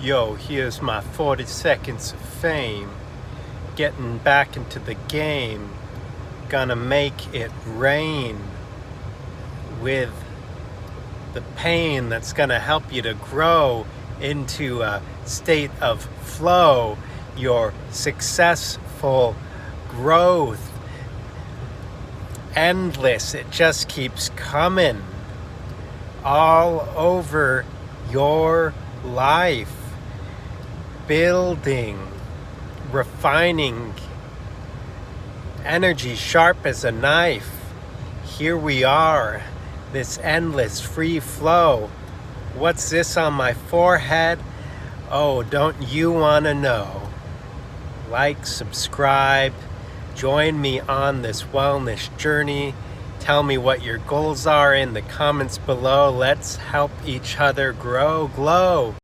Yo, here's my 40 seconds of fame. Getting back into the game. Gonna make it rain with the pain that's gonna help you to grow into a state of flow. Your successful growth. Endless, it just keeps coming all over your life. Building, refining, energy sharp as a knife. Here we are, this endless free flow. What's this on my forehead? Oh, don't you want to know? Like, subscribe, join me on this wellness journey. Tell me what your goals are in the comments below. Let's help each other grow, glow.